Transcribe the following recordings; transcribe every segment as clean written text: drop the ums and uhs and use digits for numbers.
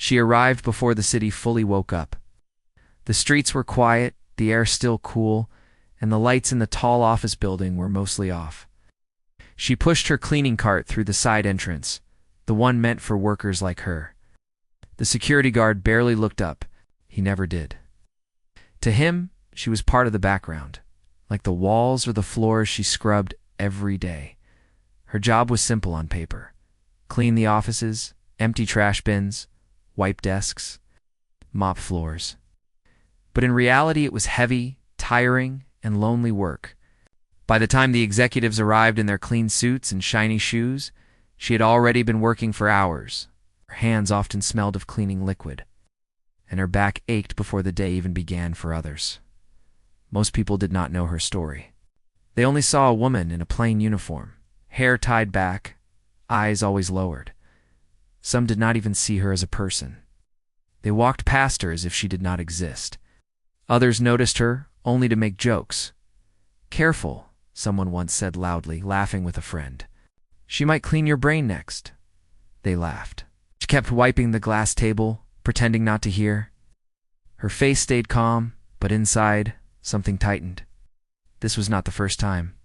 She arrived before the city fully woke up. The streets were quiet, the air still cool, and the lights in the tall office building were mostly off. She pushed her cleaning cart through the side entrance, the one meant for workers like her. The security guard barely looked up. He never did. To him, she was part of the background, like the walls or the floors she scrubbed every day. Her job was simple on paper: clean the offices, empty trash bins, wipe desks, mop floors. But in reality, it was heavy, tiring, and lonely work. By the time the executives arrived in their clean suits and shiny shoes, she had already been working for hours. Her hands often smelled of cleaning liquid, and her back ached before the day even began for others. Most people did not know her story. They only saw a woman in a plain uniform, hair tied back, eyes always lowered. Some did not even see her as a person. They walked past her as if she did not exist. Others noticed her only to make jokes. "Careful," someone once said loudly, laughing with a friend. "She might clean your brain next." They laughed. She kept wiping the glass table, pretending not to hear. Her face stayed calm, but inside, something tightened. This was not the first time.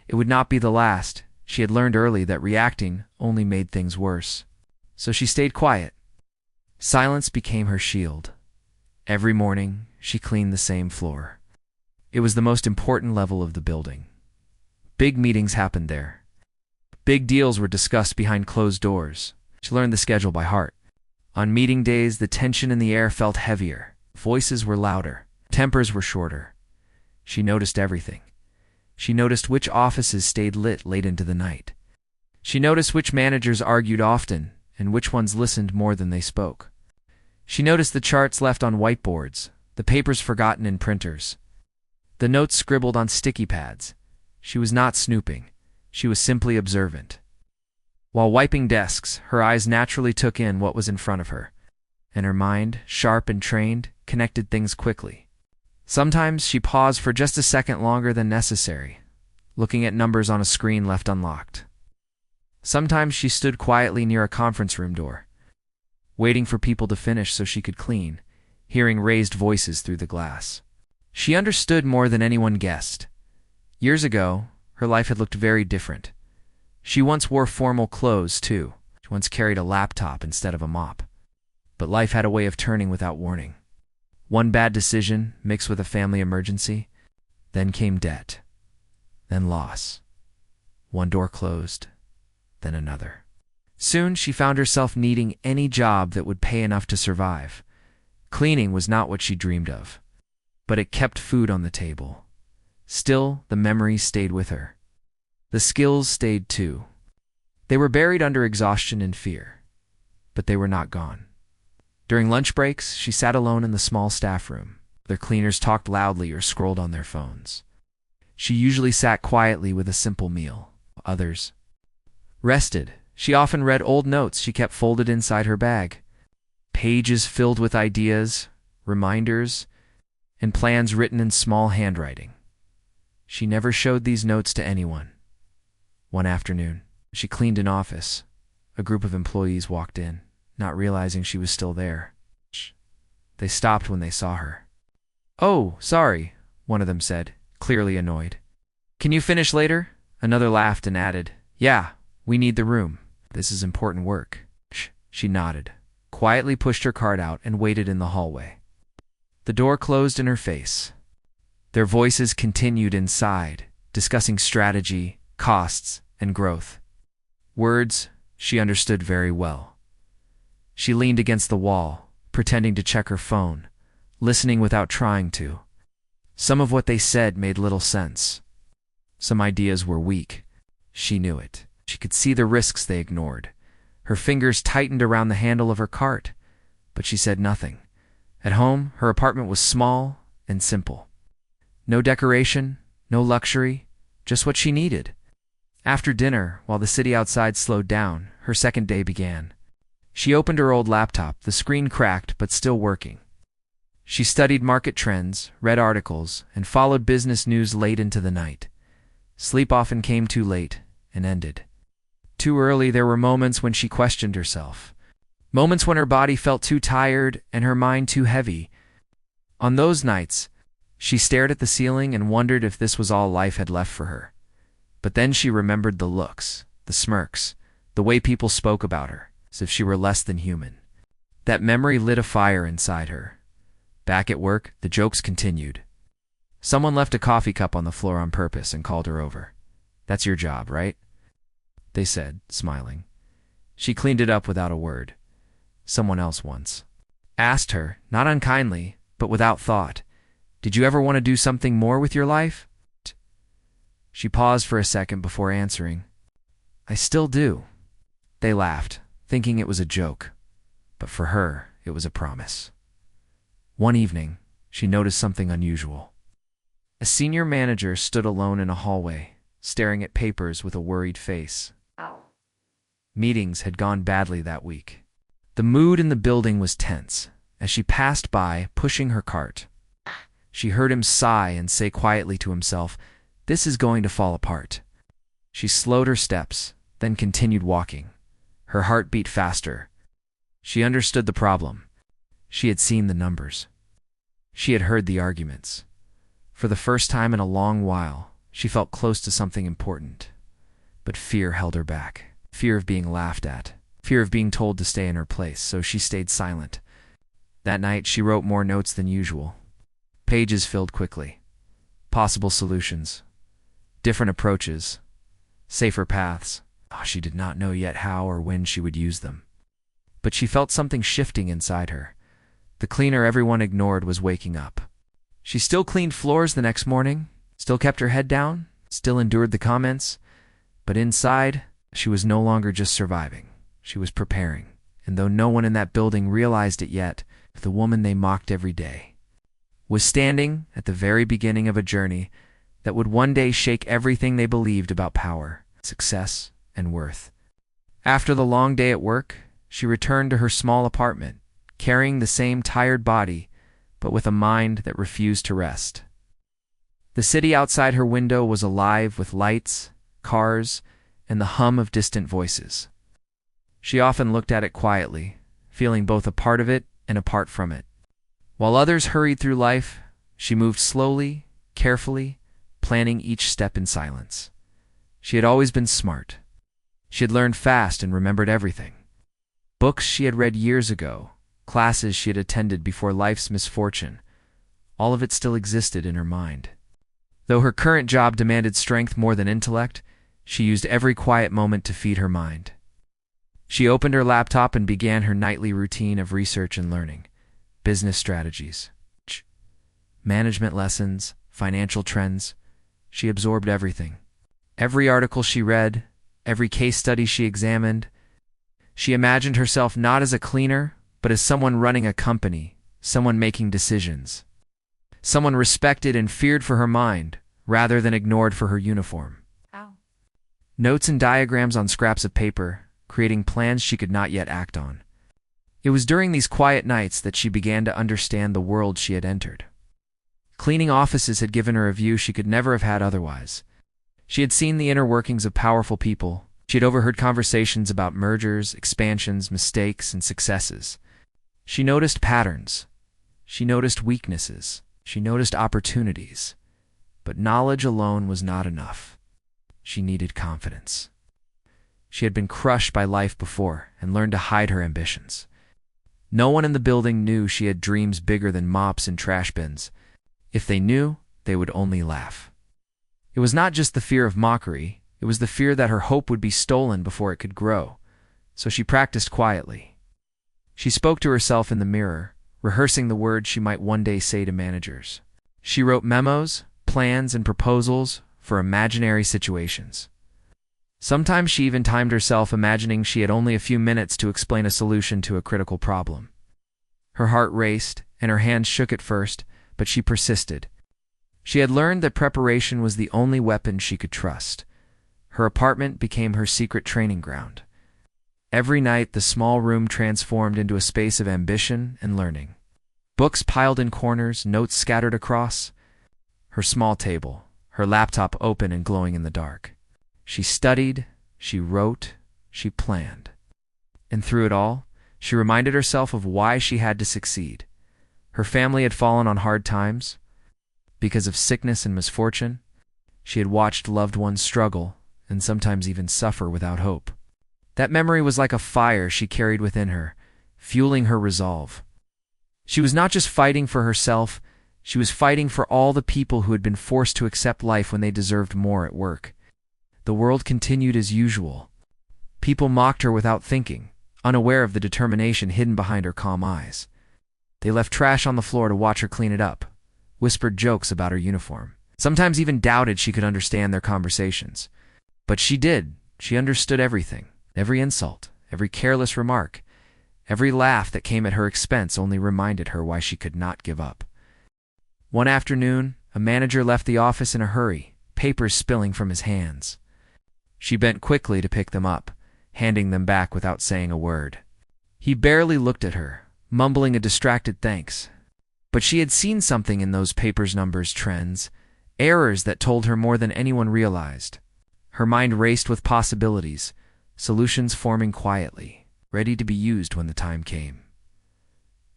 It would not be the last. She had learned early that reacting only made things worse. So she stayed quiet. Silence became her shield. Every morning, she cleaned the same floor. It was the most important level of the building. Big meetings happened there. Big deals were discussed behind closed doors. She learned the schedule by heart. On meeting days, the tension in the air felt heavier. Voices were louder. Tempers were shorter. She noticed everything. She noticed which offices stayed lit late into the night. She noticed which managers argued often and which ones listened more than they spoke. She noticed the charts left on whiteboards, the papers forgotten in printers, the notes scribbled on sticky pads. She was not snooping. She was simply observant. While wiping desks, her eyes naturally took in what was in front of her, and her mind, sharp and trained, connected things quickly. Sometimes she paused for just a second longer than necessary, looking at numbers on a screen left unlocked. Sometimes she stood quietly near a conference room door, waiting for people to finish so she could clean, hearing raised voices through the glass. She understood more than anyone guessed. Years ago, her life had looked very different. She once wore formal clothes, too. She once carried a laptop instead of a mop. But life had a way of turning without warning. One bad decision mixed with a family emergency, then came debt, then loss. One door closed, then another. Soon she found herself needing any job that would pay enough to survive. Cleaning was not what she dreamed of, but it kept food on the table. Still, the memories stayed with her. The skills stayed too. They were buried under exhaustion and fear, but they were not gone. During lunch breaks, she sat alone in the small staff room. Their cleaners talked loudly or scrolled on their phones. She usually sat quietly with a simple meal. Others rested. She often read old notes she kept folded inside her bag. Pages filled with ideas, reminders, and plans written in small handwriting. She never showed these notes to anyone. One afternoon, she cleaned an office. A group of employees walked in, not realizing she was still there. They stopped when they saw her. "Oh, sorry," one of them said, clearly annoyed. "Can you finish later?" Another laughed and added, "Yeah, we need the room. This is important work." She nodded, quietly pushed her cart out, and waited in the hallway. The door closed in her face. Their voices continued inside, discussing strategy, costs, and growth. Words she understood very well. She leaned against the wall, pretending to check her phone, listening without trying to. Some of what they said made little sense. Some ideas were weak. She knew it. She could see the risks they ignored. Her fingers tightened around the handle of her cart, but she said nothing. At home, her apartment was small and simple. No decoration, no luxury, just what she needed. After dinner, while the city outside slowed down, her second day began. She opened her old laptop, the screen cracked but still working. She studied market trends, read articles, and followed business news late into the night. Sleep often came too late and ended. Too early, there were moments when she questioned herself. Moments when her body felt too tired and her mind too heavy. On those nights, she stared at the ceiling and wondered if this was all life had left for her. But then she remembered the looks, the smirks, the way people spoke about her, as if she were less than human. That memory lit a fire inside her. Back at work, the jokes continued. Someone left a coffee cup on the floor on purpose and called her over. "That's your job, right?" they said, smiling. She cleaned it up without a word. Someone else once asked her, not unkindly, but without thought, "Did you ever want to do something more with your life?" She paused for a second before answering, "I still do." They laughed, thinking it was a joke, but for her, it was a promise. One evening, she noticed something unusual. A senior manager stood alone in a hallway, staring at papers with a worried face. Meetings had gone badly that week. The mood in the building was tense. As she passed by, pushing her cart, she heard him sigh and say quietly to himself, "This is going to fall apart." She slowed her steps, then continued walking. Her heart beat faster. She understood the problem. She had seen the numbers. She had heard the arguments. For the first time in a long while, she felt close to something important. But fear held her back. Fear of being laughed at. Fear of being told to stay in her place, so she stayed silent. That night, she wrote more notes than usual. Pages filled quickly. Possible solutions. Different approaches. Safer paths. She did not know yet how or when she would use them. But she felt something shifting inside her. The cleaner everyone ignored was waking up. She still cleaned floors the next morning, still kept her head down, still endured the comments, but inside, she was no longer just surviving. She was preparing, and though no one in that building realized it yet, the woman they mocked every day was standing at the very beginning of a journey that would one day shake everything they believed about power, success, and worth. After the long day at work, she returned to her small apartment, carrying the same tired body, but with a mind that refused to rest. The city outside her window was alive with lights, cars, and the hum of distant voices. She often looked at it quietly, feeling both a part of it and apart from it. While others hurried through life, she moved slowly, carefully, planning each step in silence. She had always been smart. She had learned fast and remembered everything. Books she had read years ago, classes she had attended before life's misfortune, all of it still existed in her mind. Though her current job demanded strength more than intellect, she used every quiet moment to feed her mind. She opened her laptop and began her nightly routine of research and learning. Business strategies, management lessons, financial trends. She absorbed everything. Every article she read, every case study she examined. She imagined herself not as a cleaner, but as someone running a company, someone making decisions. Someone respected and feared for her mind, rather than ignored for her uniform. Notes and diagrams on scraps of paper, creating plans she could not yet act on. It was during these quiet nights that she began to understand the world she had entered. Cleaning offices had given her a view she could never have had otherwise. She had seen the inner workings of powerful people. She had overheard conversations about mergers, expansions, mistakes, and successes. She noticed patterns. She noticed weaknesses. She noticed opportunities. But knowledge alone was not enough. She needed confidence. She had been crushed by life before and learned to hide her ambitions. No one in the building knew she had dreams bigger than mops and trash bins. If they knew, they would only laugh. It was not just the fear of mockery, it was the fear that her hope would be stolen before it could grow. So she practiced quietly. She spoke to herself in the mirror, rehearsing the words she might one day say to managers. She wrote memos, plans, and proposals for imaginary situations. Sometimes she even timed herself, imagining she had only a few minutes to explain a solution to a critical problem. Her heart raced, and her hands shook at first, but she persisted. She had learned that preparation was the only weapon she could trust. Her apartment became her secret training ground. Every night, the small room transformed into a space of ambition and learning. Books piled in corners, notes scattered across. Her small table, her laptop open and glowing in the dark. She studied, she wrote, she planned. And through it all, She reminded herself of why she had to succeed. Her family had fallen on hard times. Because of sickness and misfortune, she had watched loved ones struggle and sometimes even suffer without hope. That memory was like a fire she carried within her, fueling her resolve. She was not just fighting for herself, she was fighting for all the people who had been forced to accept life when they deserved more at work. The world continued as usual. People mocked her without thinking, unaware of the determination hidden behind her calm eyes. They left trash on the floor to watch her clean it up, whispered jokes about her uniform, sometimes even doubted she could understand their conversations. But she did. She understood everything. Every insult, every careless remark, every laugh that came at her expense only reminded her why she could not give up. One afternoon, a manager left the office in a hurry, papers spilling from his hands. She bent quickly to pick them up, handing them back without saying a word. He barely looked at her, mumbling a distracted thanks. But she had seen something in those papers, numbers, trends, errors that told her more than anyone realized. Her mind raced with possibilities, solutions forming quietly, ready to be used when the time came.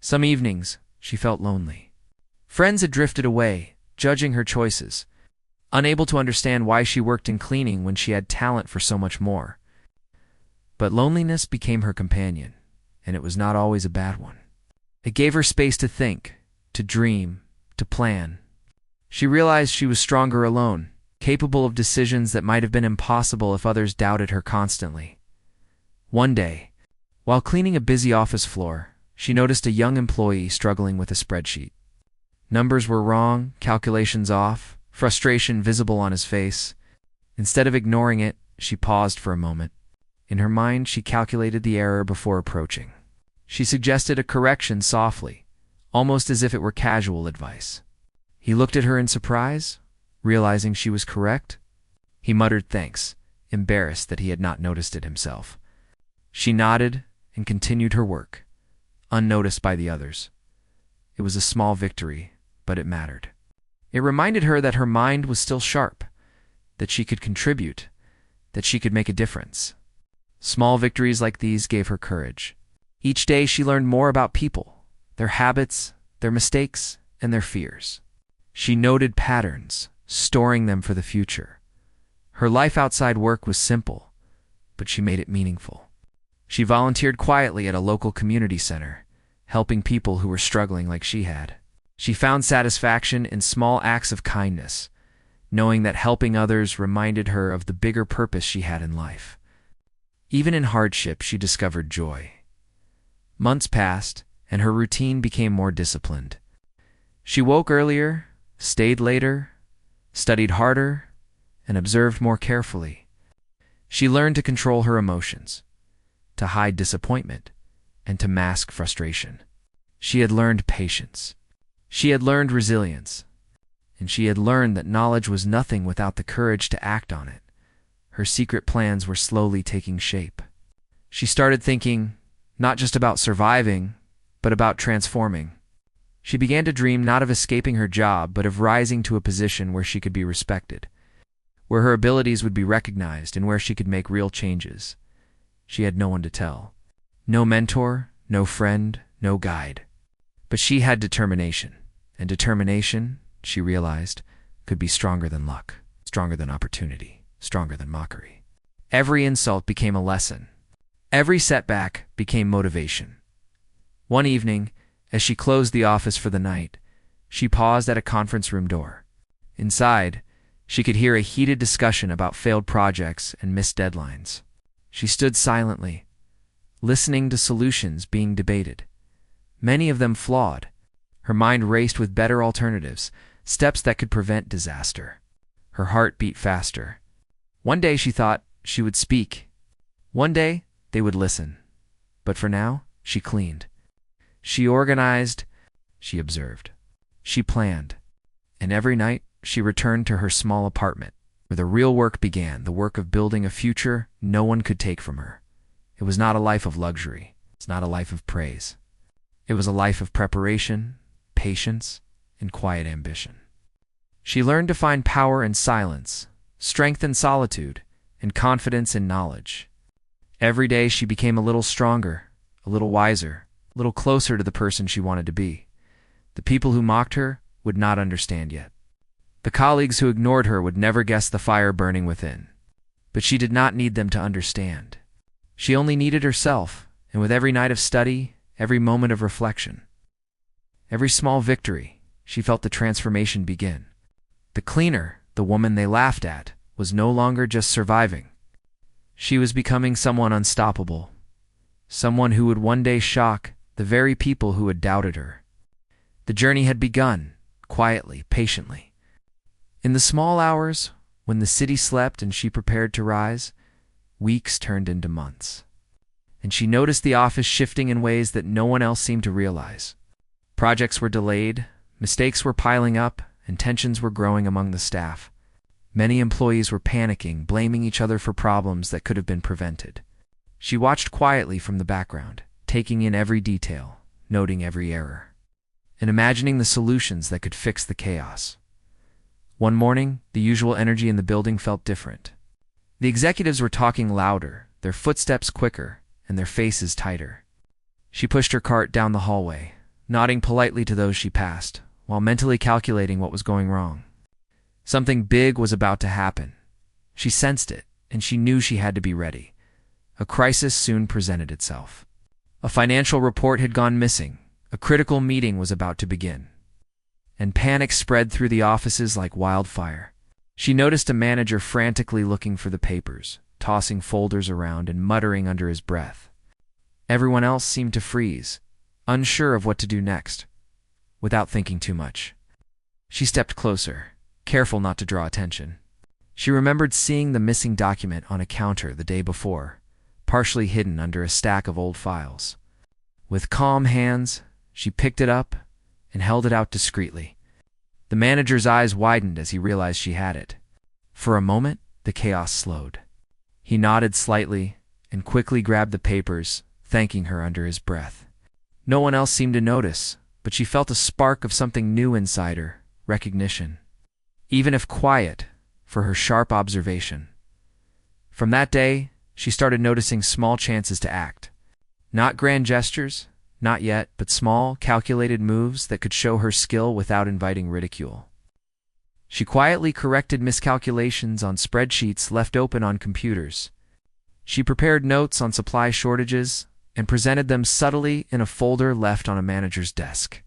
Some evenings, she felt lonely. Friends had drifted away, judging her choices, unable to understand why she worked in cleaning when she had talent for so much more. But loneliness became her companion, and it was not always a bad one. It gave her space to think, to dream, to plan. She realized she was stronger alone, capable of decisions that might have been impossible if others doubted her constantly. One day, while cleaning a busy office floor, she noticed a young employee struggling with a spreadsheet. Numbers were wrong, calculations off, frustration visible on his face. Instead of ignoring it, she paused for a moment. In her mind, she calculated the error before approaching. She suggested a correction softly, almost as if it were casual advice. He looked at her in surprise, realizing she was correct. He muttered thanks, embarrassed that he had not noticed it himself. She nodded and continued her work, unnoticed by the others. It was a small victory, but it mattered. It reminded her that her mind was still sharp, that she could contribute, that she could make a difference. Small victories like these gave her courage. Each day she learned more about people, their habits, their mistakes, and their fears. She noted patterns, storing them for the future. Her life outside work was simple, but she made it meaningful. She volunteered quietly at a local community center, helping people who were struggling like she had. She found satisfaction in small acts of kindness, knowing that helping others reminded her of the bigger purpose she had in life. Even in hardship, she discovered joy. Months passed, and her routine became more disciplined. She woke earlier, stayed later, studied harder, and observed more carefully. She learned to control her emotions, to hide disappointment, and to mask frustration. She had learned patience. She had learned resilience. And she had learned that knowledge was nothing without the courage to act on it. Her secret plans were slowly taking shape. She started thinking not just about surviving, but about transforming. She began to dream not of escaping her job, but of rising to a position where she could be respected, where her abilities would be recognized, and where she could make real changes. She had no one to tell. No mentor, no friend, no guide. But she had determination, and determination, she realized, could be stronger than luck, stronger than opportunity, stronger than mockery. Every insult became a lesson. Every setback became motivation. One evening, as she closed the office for the night, she paused at a conference room door. Inside, she could hear a heated discussion about failed projects and missed deadlines. She stood silently, listening to solutions being debated, many of them flawed. Her mind raced with better alternatives, steps that could prevent disaster. Her heart beat faster. One day she thought she would speak. One day they would listen. But for now, she cleaned. She organized. She observed. She planned. And every night she returned to her small apartment, where the real work began, the work of building a future no one could take from her. It was not a life of luxury. It's not a life of praise. It was a life of preparation, patience, and quiet ambition. She learned to find power in silence, strength in solitude, and confidence in knowledge. Every day she became a little stronger, a little wiser, a little closer to the person she wanted to be. The people who mocked her would not understand yet. The colleagues who ignored her would never guess the fire burning within. But she did not need them to understand. She only needed herself, and with every night of study, every moment of reflection, every small victory, she felt the transformation begin. The cleaner, the woman they laughed at, was no longer just surviving. She was becoming someone unstoppable, someone who would one day shock the very people who had doubted her. The journey had begun, quietly, patiently. In the small hours, when the city slept and she prepared to rise, weeks turned into months. And she noticed the office shifting in ways that no one else seemed to realize. Projects were delayed, mistakes were piling up, and tensions were growing among the staff. Many employees were panicking, blaming each other for problems that could have been prevented. She watched quietly from the background, taking in every detail, noting every error, and imagining the solutions that could fix the chaos. One morning, the usual energy in the building felt different. The executives were talking louder, their footsteps quicker, and their faces tighter. She pushed her cart down the hallway, nodding politely to those she passed, while mentally calculating what was going wrong. Something big was about to happen. She sensed it, and she knew she had to be ready. A crisis soon presented itself. A financial report had gone missing. A critical meeting was about to begin. And panic spread through the offices like wildfire. She noticed a manager frantically looking for the papers, tossing folders around and muttering under his breath. Everyone else seemed to freeze, unsure of what to do next. Without thinking too much, she stepped closer, careful not to draw attention. She remembered seeing the missing document on a counter the day before, partially hidden under a stack of old files. With calm hands, she picked it up and held it out discreetly. The manager's eyes widened as he realized she had it. For a moment, the chaos slowed. He nodded slightly and quickly grabbed the papers, thanking her under his breath. No one else seemed to notice, but she felt a spark of something new inside her, recognition. Even if quiet, for her sharp observation. From that day, she started noticing small chances to act. Not grand gestures, not yet, but small, calculated moves that could show her skill without inviting ridicule. She quietly corrected miscalculations on spreadsheets left open on computers. She prepared notes on supply shortages and presented them subtly in a folder left on a manager's desk.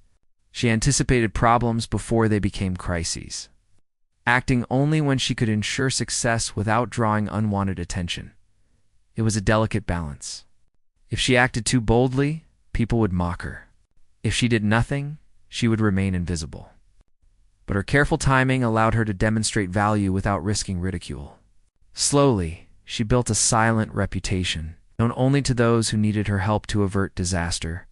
She anticipated problems before they became crises, acting only when she could ensure success without drawing unwanted attention. It was a delicate balance. If she acted too boldly, people would mock her. If she did nothing, she would remain invisible. But her careful timing allowed her to demonstrate value without risking ridicule. Slowly, she built a silent reputation, known only to those who needed her help to avert disaster.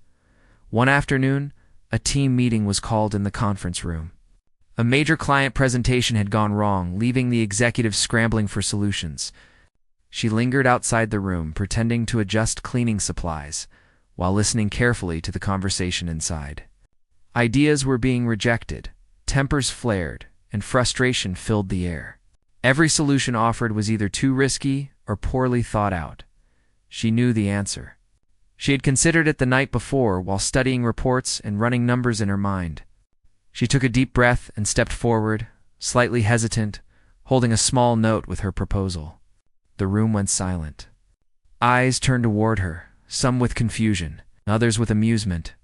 One afternoon, a team meeting was called in the conference room. A major client presentation had gone wrong, leaving the executives scrambling for solutions. She lingered outside the room, pretending to adjust cleaning supplies, while listening carefully to the conversation inside. Ideas were being rejected, tempers flared, and frustration filled the air. Every solution offered was either too risky or poorly thought out. She knew the answer. She had considered it the night before while studying reports and running numbers in her mind. She took a deep breath and stepped forward, slightly hesitant, holding a small note with her proposal. The room went silent. Eyes turned toward her, some with confusion, others with amusement.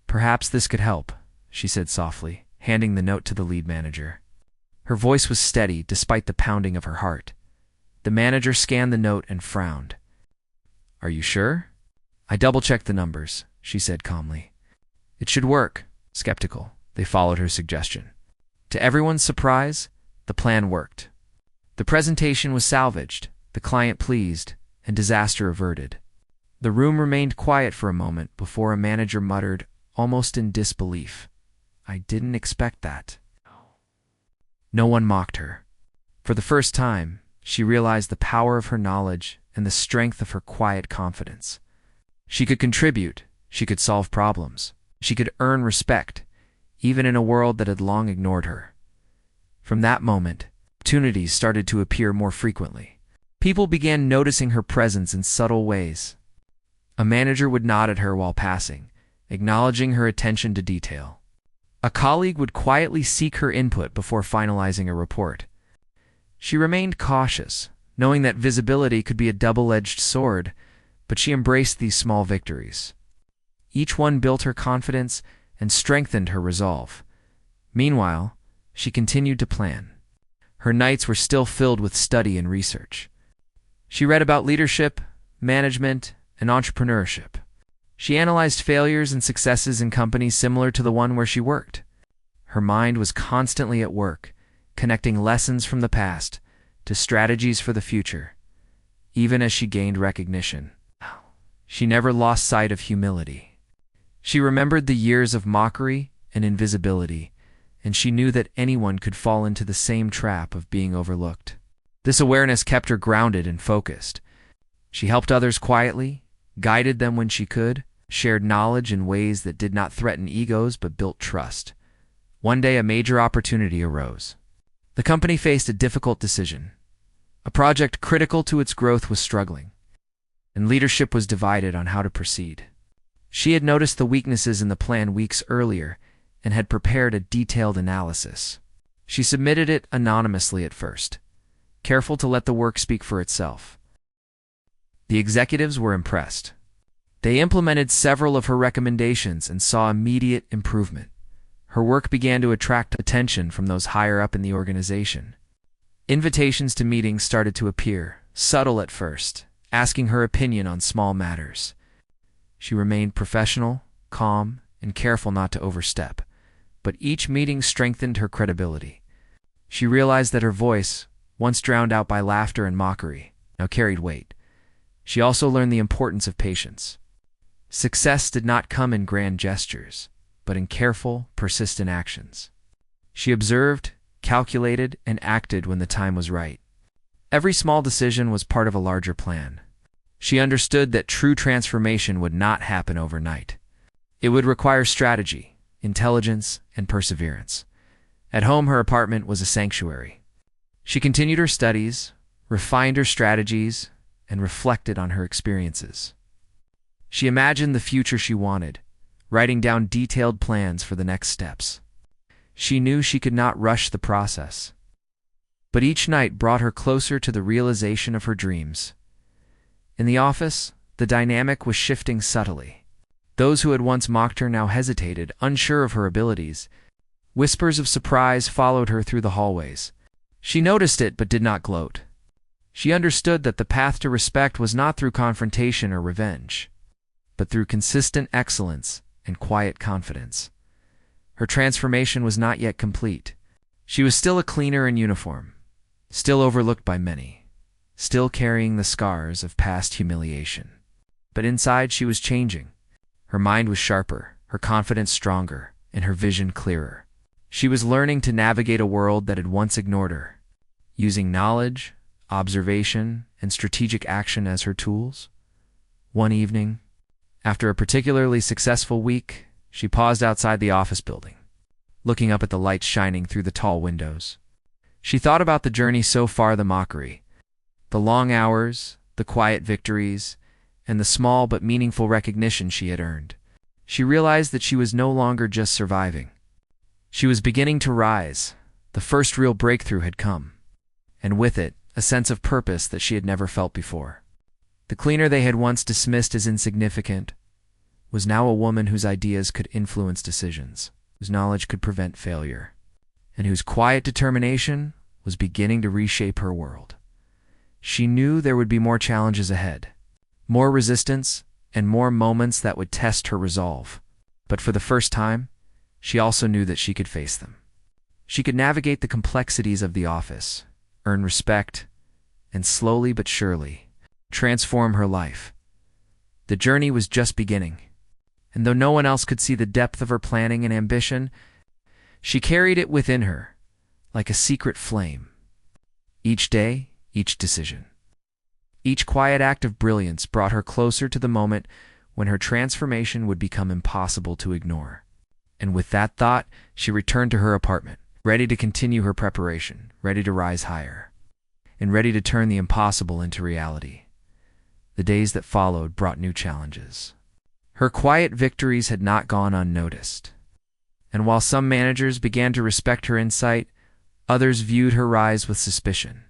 "Perhaps this could help," she said softly, handing the note to the lead manager. Her voice was steady despite the pounding of her heart. The manager scanned the note and frowned. "Are you sure?" "I double-checked the numbers," she said calmly. "It should work." Skeptical, they followed her suggestion. To everyone's surprise, the plan worked. The presentation was salvaged, the client pleased, and disaster averted. The room remained quiet for a moment before a manager muttered, almost in disbelief, "I didn't expect that." No one mocked her. For the first time, she realized the power of her knowledge and the strength of her quiet confidence. She could contribute, she could solve problems, she could earn respect, even in a world that had long ignored her. From that moment, opportunities started to appear more frequently. People began noticing her presence in subtle ways. A manager would nod at her while passing, acknowledging her attention to detail. A colleague would quietly seek her input before finalizing a report. She remained cautious, knowing that visibility could be a double-edged sword, but she embraced these small victories. Each one built her confidence and strengthened her resolve. Meanwhile, she continued to plan. Her nights were still filled with study and research. She read about leadership, management, and entrepreneurship. She analyzed failures and successes in companies similar to the one where she worked. Her mind was constantly at work, connecting lessons from the past to strategies for the future. Even as she gained recognition, she never lost sight of humility. She remembered the years of mockery and invisibility, and she knew that anyone could fall into the same trap of being overlooked. This awareness kept her grounded and focused. She helped others quietly, guided them when she could, shared knowledge in ways that did not threaten egos but built trust. One day, a major opportunity arose. The company faced a difficult decision. A project critical to its growth was struggling, and leadership was divided on how to proceed. She had noticed the weaknesses in the plan weeks earlier and had prepared a detailed analysis. She submitted it anonymously at first, careful to let the work speak for itself. The executives were impressed. They implemented several of her recommendations and saw immediate improvement. Her work began to attract attention from those higher up in the organization. Invitations to meetings started to appear, subtle at first, asking her opinion on small matters. She remained professional, calm, and careful not to overstep, but each meeting strengthened her credibility. She realized that her voice, once drowned out by laughter and mockery, now carried weight. She also learned the importance of patience. Success did not come in grand gestures, but in careful, persistent actions. She observed, calculated, and acted when the time was right. Every small decision was part of a larger plan. She understood that true transformation would not happen overnight. It would require strategy, intelligence, and perseverance. At home, her apartment was a sanctuary. She continued her studies, refined her strategies, and reflected on her experiences. She imagined the future she wanted, writing down detailed plans for the next steps. She knew she could not rush the process, but each night brought her closer to the realization of her dreams. In the office, the dynamic was shifting subtly. Those who had once mocked her now hesitated, unsure of her abilities. Whispers of surprise followed her through the hallways. She noticed it but did not gloat. She understood that the path to respect was not through confrontation or revenge, but through consistent excellence and quiet confidence. Her transformation was not yet complete. She was still a cleaner in uniform, still overlooked by many, still carrying the scars of past humiliation. But inside she was changing. Her mind was sharper, her confidence stronger, and her vision clearer. She was learning to navigate a world that had once ignored her, using knowledge, observation, and strategic action as her tools. One evening, after a particularly successful week, she paused outside the office building, looking up at the lights shining through the tall windows. She thought about the journey so far, the mockery, the long hours, the quiet victories, and the small but meaningful recognition she had earned. She realized that she was no longer just surviving. She was beginning to rise. The first real breakthrough had come, and with it, a sense of purpose that she had never felt before. The cleaner they had once dismissed as insignificant was now a woman whose ideas could influence decisions, whose knowledge could prevent failure, and whose quiet determination was beginning to reshape her world. She knew there would be more challenges ahead, more resistance, and more moments that would test her resolve. But for the first time, she also knew that she could face them. She could navigate the complexities of the office, earn respect, and slowly but surely transform her life. The journey was just beginning, and though no one else could see the depth of her planning and ambition, she carried it within her like a secret flame. Each day, each decision, each quiet act of brilliance brought her closer to the moment when her transformation would become impossible to ignore. And with that thought, she returned to her apartment, ready to continue her preparation, ready to rise higher, and ready to turn the impossible into reality. The days that followed brought new challenges. Her quiet victories had not gone unnoticed. And while some managers began to respect her insight, others viewed her rise with suspicion.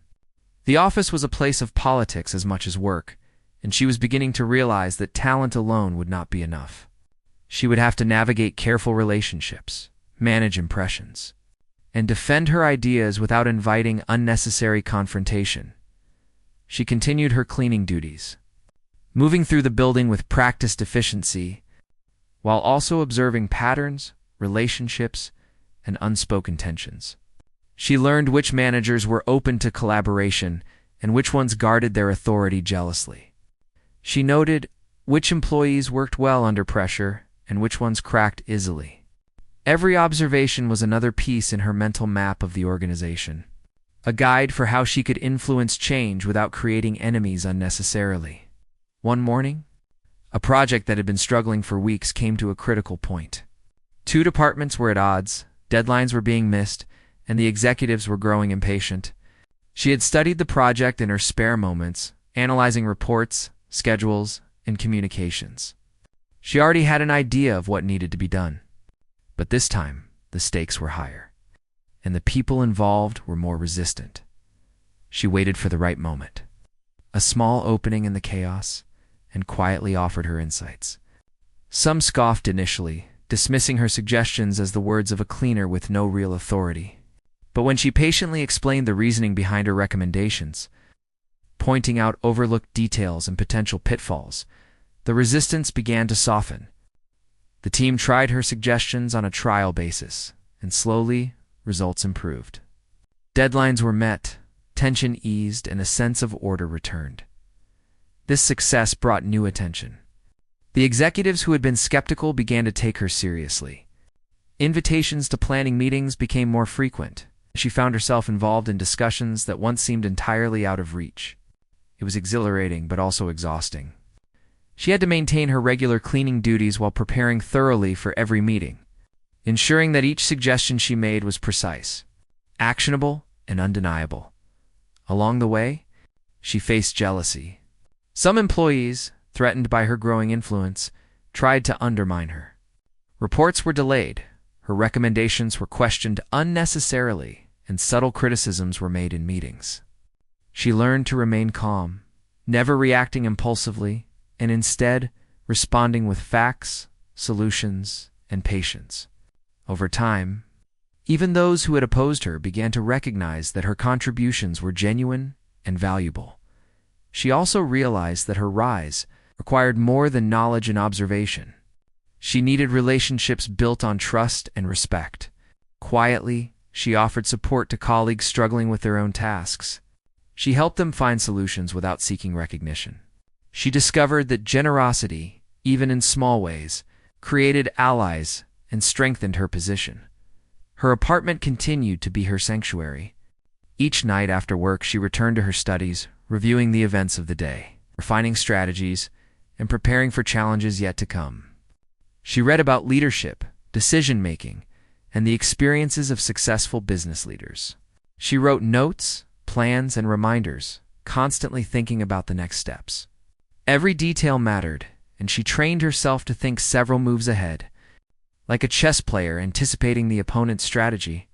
The office was a place of politics as much as work, and she was beginning to realize that talent alone would not be enough. She would have to navigate careful relationships, manage impressions, and defend her ideas without inviting unnecessary confrontation. She continued her cleaning duties, moving through the building with practiced efficiency, while also observing patterns, relationships, and unspoken tensions. She learned which managers were open to collaboration and which ones guarded their authority jealously. She noted which employees worked well under pressure and which ones cracked easily. Every observation was another piece in her mental map of the organization, a guide for how she could influence change without creating enemies unnecessarily. One morning, a project that had been struggling for weeks came to a critical point. Two departments were at odds, deadlines were being missed, and the executives were growing impatient. She had studied the project in her spare moments, analyzing reports, schedules, and communications. She already had an idea of what needed to be done. But this time, the stakes were higher, and the people involved were more resistant. She waited for the right moment, a small opening in the chaos, and quietly offered her insights. Some scoffed initially, dismissing her suggestions as the words of a cleaner with no real authority. But when she patiently explained the reasoning behind her recommendations, pointing out overlooked details and potential pitfalls, the resistance began to soften. The team tried her suggestions on a trial basis, and slowly, results improved. Deadlines were met, tension eased, and a sense of order returned. This success brought new attention. The executives who had been skeptical began to take her seriously. Invitations to planning meetings became more frequent. She found herself involved in discussions that once seemed entirely out of reach. It was exhilarating but also exhausting. She had to maintain her regular cleaning duties while preparing thoroughly for every meeting, ensuring that each suggestion she made was precise, actionable, and undeniable. Along the way, she faced jealousy. Some employees, threatened by her growing influence, tried to undermine her. Reports were delayed, her recommendations were questioned unnecessarily, and subtle criticisms were made in meetings. She learned to remain calm, never reacting impulsively, and instead responding with facts, solutions, and patience. Over time, even those who had opposed her began to recognize that her contributions were genuine and valuable. She also realized that her rise required more than knowledge and observation. She needed relationships built on trust and respect. Quietly, she offered support to colleagues struggling with their own tasks. She helped them find solutions without seeking recognition. She discovered that generosity, even in small ways, created allies and strengthened her position. Her apartment continued to be her sanctuary. Each night after work, she returned to her studies, reviewing the events of the day, refining strategies, and preparing for challenges yet to come. She read about leadership, decision-making, and the experiences of successful business leaders. She wrote notes, plans, and reminders, constantly thinking about the next steps. Every detail mattered, and she trained herself to think several moves ahead. Like a chess player anticipating the opponent's strategy,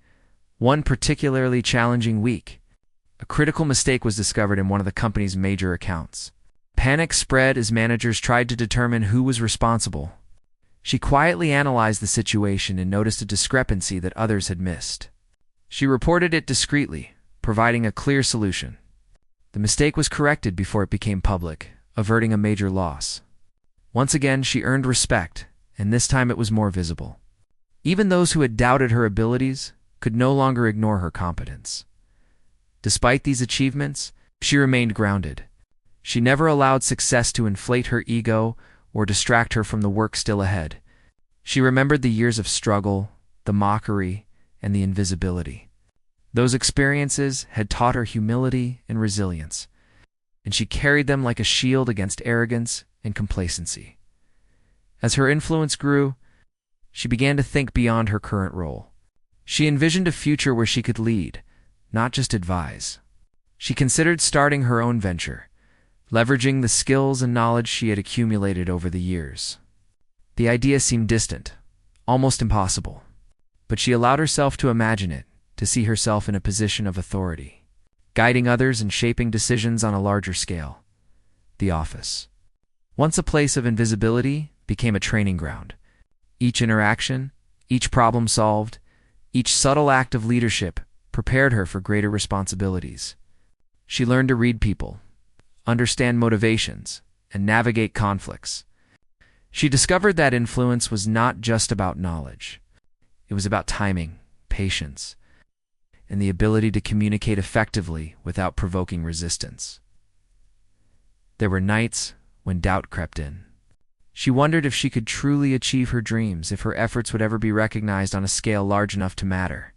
one particularly challenging week, a critical mistake was discovered in one of the company's major accounts. Panic spread as managers tried to determine who was responsible. She quietly analyzed the situation and noticed a discrepancy that others had missed. She reported it discreetly, providing a clear solution. The mistake was corrected before it became public, averting a major loss. Once again, she earned respect, and this time it was more visible. Even those who had doubted her abilities could no longer ignore her competence. Despite these achievements, she remained grounded. She never allowed success to inflate her ego or distract her from the work still ahead. She remembered the years of struggle, the mockery, and the invisibility. Those experiences had taught her humility and resilience, and she carried them like a shield against arrogance and complacency. As her influence grew, she began to think beyond her current role. She envisioned a future where she could lead, not just advise. She considered starting her own venture, leveraging the skills and knowledge she had accumulated over the years. The idea seemed distant, almost impossible, but she allowed herself to imagine it, to see herself in a position of authority, guiding others and shaping decisions on a larger scale. The office, once a place of invisibility, became a training ground. Each interaction, each problem solved, each subtle act of leadership prepared her for greater responsibilities. She learned to read people, understand motivations, and navigate conflicts. She discovered that influence was not just about knowledge. It was about timing, patience, and the ability to communicate effectively without provoking resistance. There were nights when doubt crept in. She wondered if she could truly achieve her dreams, if her efforts would ever be recognized on a scale large enough to matter.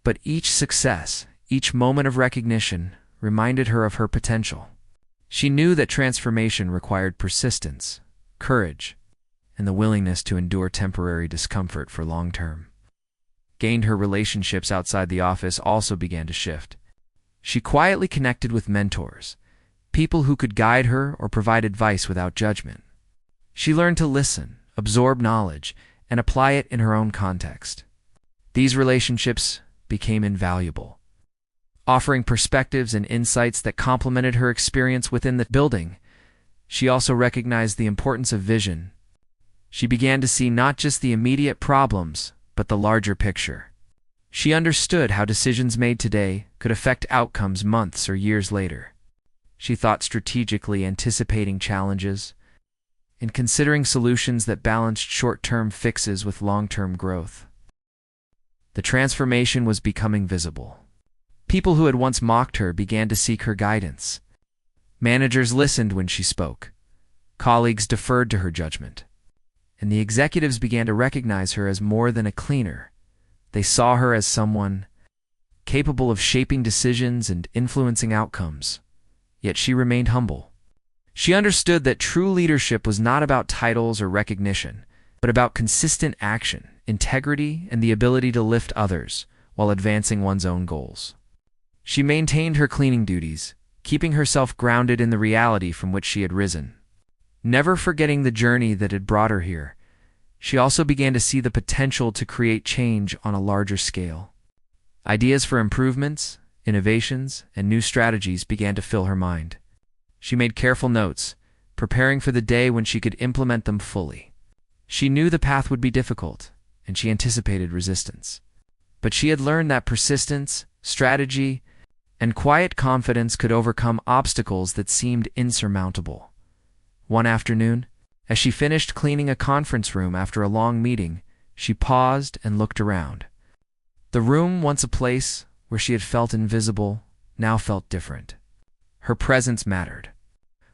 But each success, each moment of recognition, reminded her of her potential. She knew that transformation required persistence, courage, and the willingness to endure temporary discomfort for long term. Her relationships outside the office also began to shift. She quietly connected with mentors, people who could guide her or provide advice without judgment. She learned to listen, absorb knowledge, and apply it in her own context. These relationships became invaluable, offering perspectives and insights that complemented her experience within the building. She also recognized the importance of vision. She began to see not just the immediate problems, but the larger picture. She understood how decisions made today could affect outcomes months or years later. She thought strategically, anticipating challenges, and considering solutions that balanced short-term fixes with long-term growth. The transformation was becoming visible. People who had once mocked her began to seek her guidance. Managers listened when she spoke. Colleagues deferred to her judgment. And the executives began to recognize her as more than a cleaner. They saw her as someone capable of shaping decisions and influencing outcomes. Yet she remained humble. She understood that true leadership was not about titles or recognition, but about consistent action, integrity, and the ability to lift others while advancing one's own goals. She maintained her cleaning duties, keeping herself grounded in the reality from which she had risen. Never forgetting the journey that had brought her here, she also began to see the potential to create change on a larger scale. Ideas for improvements, innovations, and new strategies began to fill her mind. She made careful notes, preparing for the day when she could implement them fully. She knew the path would be difficult, and she anticipated resistance. But she had learned that persistence, strategy, and quiet confidence could overcome obstacles that seemed insurmountable. One afternoon, as she finished cleaning a conference room after a long meeting, she paused and looked around. The room, once a place where she had felt invisible, now felt different. Her presence mattered.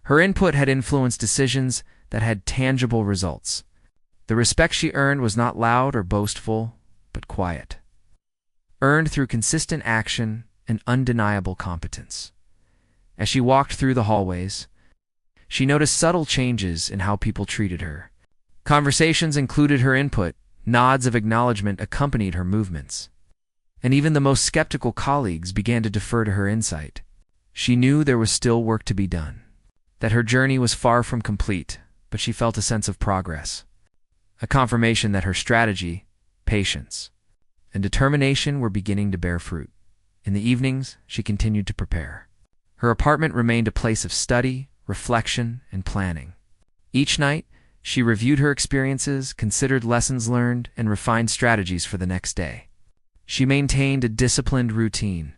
Her input had influenced decisions that had tangible results. The respect she earned was not loud or boastful, but quiet, earned through consistent action and undeniable competence. As she walked through the hallways, she noticed subtle changes in how people treated her. Conversations included her input, nods of acknowledgement accompanied her movements, and even the most skeptical colleagues began to defer to her insight. She knew there was still work to be done, that her journey was far from complete, but she felt a sense of progress, a confirmation that her strategy, patience, and determination were beginning to bear fruit. In the evenings, she continued to prepare. Her apartment remained a place of study, reflection, and planning. Each night, she reviewed her experiences, considered lessons learned, and refined strategies for the next day. She maintained a disciplined routine,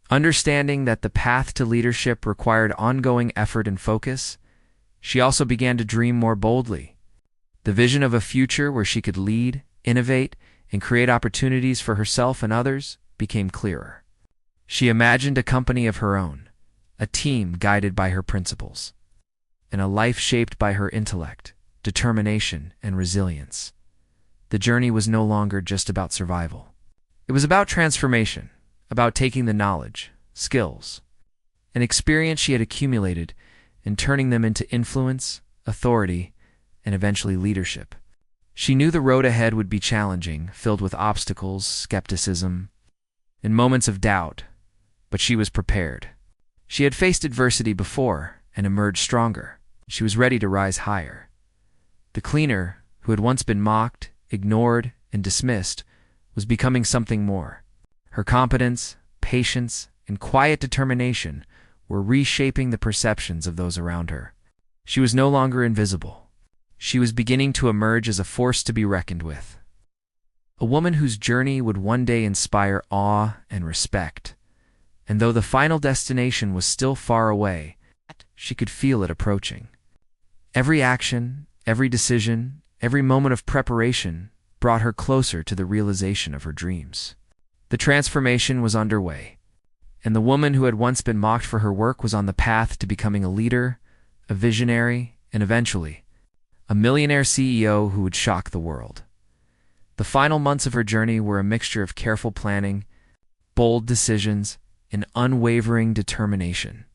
understanding that the path to leadership required ongoing effort and focus. She also began to dream more boldly. The vision of a future where she could lead, innovate, and create opportunities for herself and others became clearer. She imagined a company of her own, a team guided by her principles, and a life shaped by her intellect, determination, and resilience. The journey was no longer just about survival. It was about transformation, about taking the knowledge, skills, and experience she had accumulated and turning them into influence, authority, and eventually leadership. She knew the road ahead would be challenging, filled with obstacles, skepticism, and moments of doubt, but she was prepared. She had faced adversity before, and emerge stronger. She was ready to rise higher. The cleaner, who had once been mocked, ignored, and dismissed, was becoming something more. Her competence, patience, and quiet determination were reshaping the perceptions of those around her. She was no longer invisible. She was beginning to emerge as a force to be reckoned with. A woman whose journey would one day inspire awe and respect. And though the final destination was still far away, she could feel it approaching. Every action, every decision, every moment of preparation brought her closer to the realization of her dreams. The transformation was underway, and the woman who had once been mocked for her work was on the path to becoming a leader, a visionary, and eventually, a millionaire CEO who would shock the world. The final months of her journey were a mixture of careful planning, bold decisions, and unwavering determination.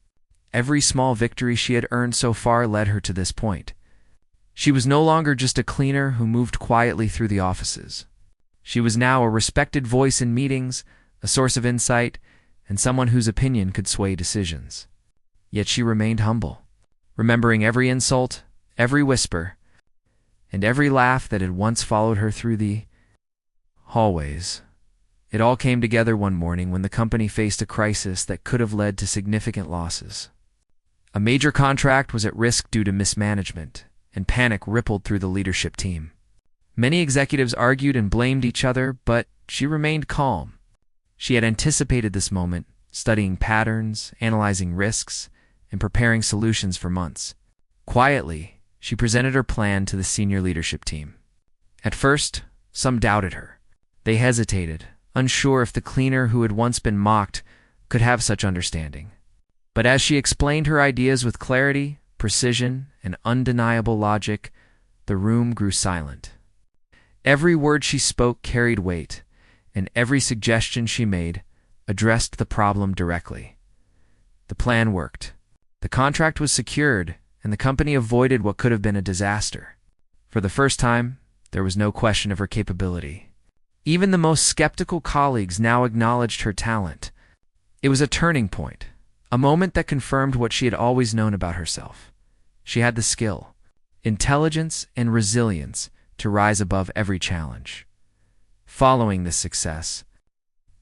Every small victory she had earned so far led her to this point. She was no longer just a cleaner who moved quietly through the offices. She was now a respected voice in meetings, a source of insight, and someone whose opinion could sway decisions. Yet she remained humble, remembering every insult, every whisper, and every laugh that had once followed her through the hallways. It all came together one morning when the company faced a crisis that could have led to significant losses. A major contract was at risk due to mismanagement, and panic rippled through the leadership team. Many executives argued and blamed each other, but she remained calm. She had anticipated this moment, studying patterns, analyzing risks, and preparing solutions for months. Quietly, she presented her plan to the senior leadership team. At first, some doubted her. They hesitated, unsure if the cleaner who had once been mocked could have such understanding. But as she explained her ideas with clarity, precision, and undeniable logic, the room grew silent. Every word she spoke carried weight, and every suggestion she made addressed the problem directly. The plan worked. The contract was secured, and the company avoided what could have been a disaster. For the first time, there was no question of her capability. Even the most skeptical colleagues now acknowledged her talent. It was a turning point, a moment that confirmed what she had always known about herself. She had the skill, intelligence, and resilience to rise above every challenge. Following this success,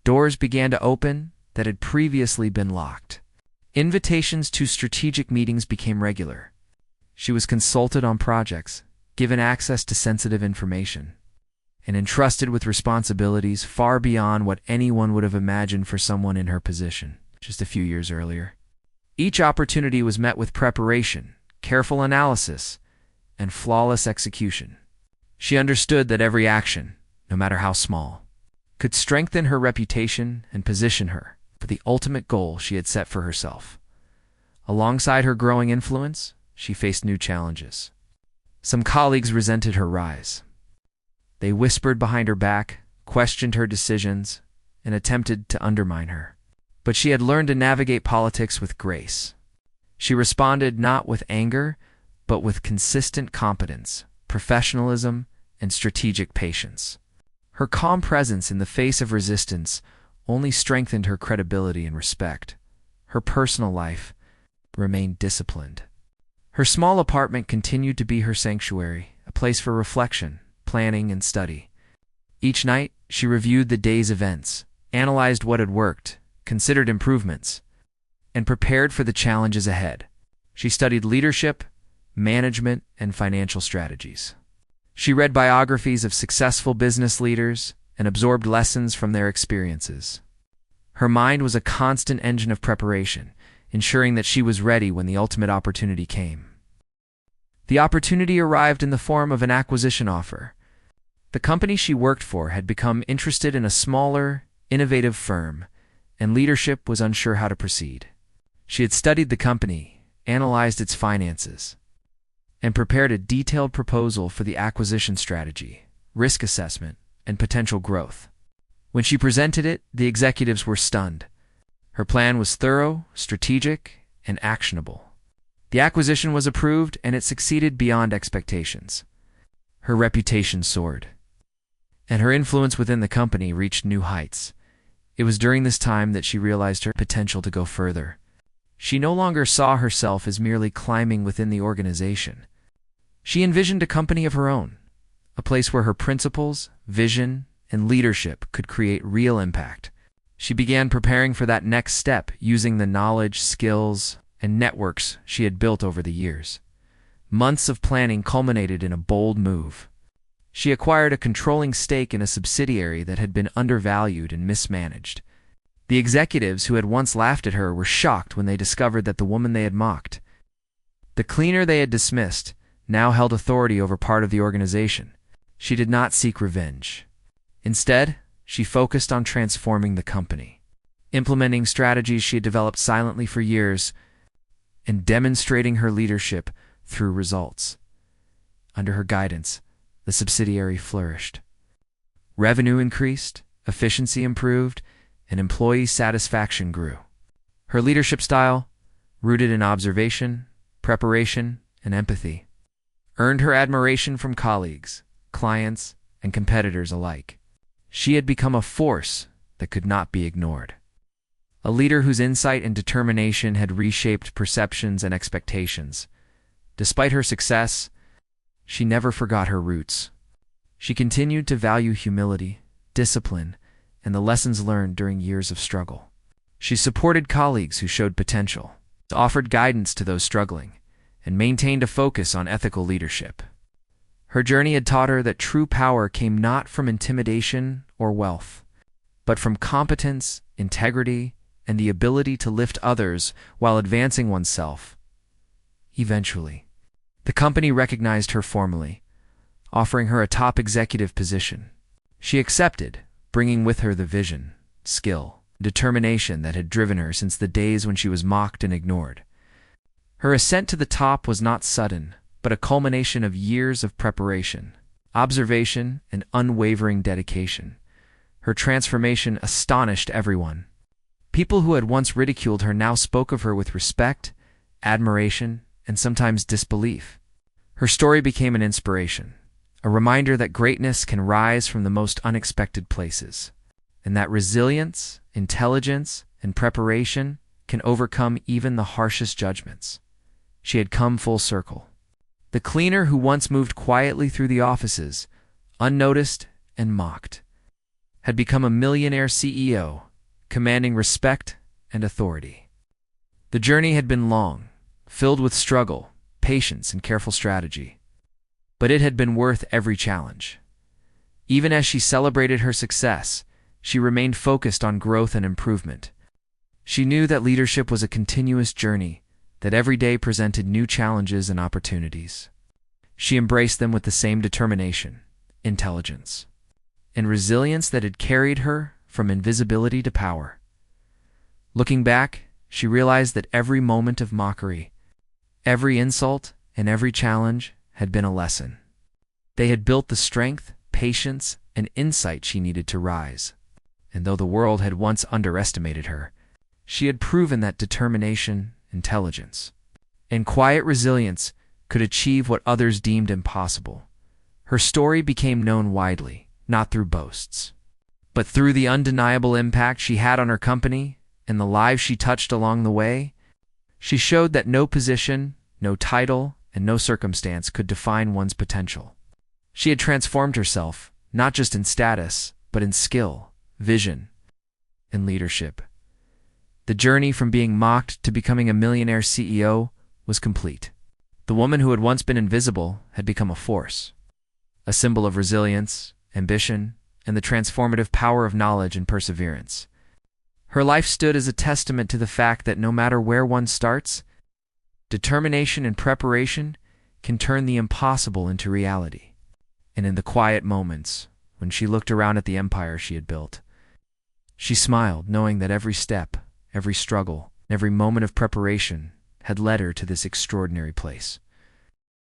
doors began to open that had previously been locked. Invitations to strategic meetings became regular. She was consulted on projects, given access to sensitive information, and entrusted with responsibilities far beyond what anyone would have imagined for someone in her position just a few years earlier. Each opportunity was met with preparation, careful analysis, and flawless execution. She understood that every action, no matter how small, could strengthen her reputation and position her for the ultimate goal she had set for herself. Alongside her growing influence, she faced new challenges. Some colleagues resented her rise. They whispered behind her back, questioned her decisions, and attempted to undermine her. But she had learned to navigate politics with grace. She responded not with anger, but with consistent competence, professionalism, and strategic patience. Her calm presence in the face of resistance only strengthened her credibility and respect. Her personal life remained disciplined. Her small apartment continued to be her sanctuary, a place for reflection, planning, and study. Each night, she reviewed the day's events, analyzed what had worked, considered improvements, and prepared for the challenges ahead. She studied leadership, management, and financial strategies. She read biographies of successful business leaders and absorbed lessons from their experiences. Her mind was a constant engine of preparation, ensuring that she was ready when the ultimate opportunity came. The opportunity arrived in the form of an acquisition offer. The company she worked for had become interested in a smaller, innovative firm, and leadership was unsure how to proceed. She had studied the company, analyzed its finances, and prepared a detailed proposal for the acquisition strategy, risk assessment, and potential growth. When she presented it, the executives were stunned. Her plan was thorough, strategic, and actionable. The acquisition was approved, and it succeeded beyond expectations. Her reputation soared, and her influence within the company reached new heights. It was during this time that she realized her potential to go further. She no longer saw herself as merely climbing within the organization. She envisioned a company of her own, a place where her principles, vision, and leadership could create real impact. She began preparing for that next step using the knowledge, skills, and networks she had built over the years. Months of planning culminated in a bold move. She acquired a controlling stake in a subsidiary that had been undervalued and mismanaged. The executives who had once laughed at her were shocked when they discovered that the woman they had mocked, the cleaner they had dismissed, now held authority over part of the organization. She did not seek revenge. Instead, she focused on transforming the company, implementing strategies she had developed silently for years, and demonstrating her leadership through results. Under her guidance, the subsidiary flourished. Revenue increased, efficiency improved, and employee satisfaction grew. Her leadership style, rooted in observation, preparation, and empathy, earned her admiration from colleagues, clients, and competitors alike. She had become a force that could not be ignored. A leader whose insight and determination had reshaped perceptions and expectations. Despite her success, she never forgot her roots. She continued to value humility, discipline, and the lessons learned during years of struggle. She supported colleagues who showed potential, offered guidance to those struggling, and maintained a focus on ethical leadership. Her journey had taught her that true power came not from intimidation or wealth, but from competence, integrity, and the ability to lift others while advancing oneself. Eventually, the company recognized her formally, offering her a top executive position. She accepted, bringing with her the vision, skill, determination that had driven her since the days when she was mocked and ignored. Her ascent to the top was not sudden, but a culmination of years of preparation, observation, and unwavering dedication. Her transformation astonished everyone. People who had once ridiculed her now spoke of her with respect, admiration, and sometimes disbelief. Her story became an inspiration, a reminder that greatness can rise from the most unexpected places, and that resilience, intelligence, and preparation can overcome even the harshest judgments. She had come full circle. The cleaner who once moved quietly through the offices, unnoticed and mocked, had become a millionaire CEO, commanding respect and authority. The journey had been long, filled with struggle, patience, and careful strategy. But it had been worth every challenge. Even as she celebrated her success, she remained focused on growth and improvement. She knew that leadership was a continuous journey, that every day presented new challenges and opportunities. She embraced them with the same determination, intelligence, and resilience that had carried her from invisibility to power. Looking back, she realized that every moment of mockery, every insult, and every challenge had been a lesson. They had built the strength, patience, and insight she needed to rise. And though the world had once underestimated her, she had proven that determination, intelligence, and quiet resilience could achieve what others deemed impossible. Her story became known widely, not through boasts, but through the undeniable impact she had on her company and the lives she touched along the way. She showed that no position, no title, and no circumstance could define one's potential. She had transformed herself, not just in status, but in skill, vision, and leadership. The journey from being mocked to becoming a millionaire CEO was complete. The woman who had once been invisible had become a force, a symbol of resilience, ambition, and the transformative power of knowledge and perseverance. Her life stood as a testament to the fact that no matter where one starts, determination and preparation can turn the impossible into reality. And in the quiet moments, when she looked around at the empire she had built, she smiled, knowing that every step, every struggle, every moment of preparation had led her to this extraordinary place.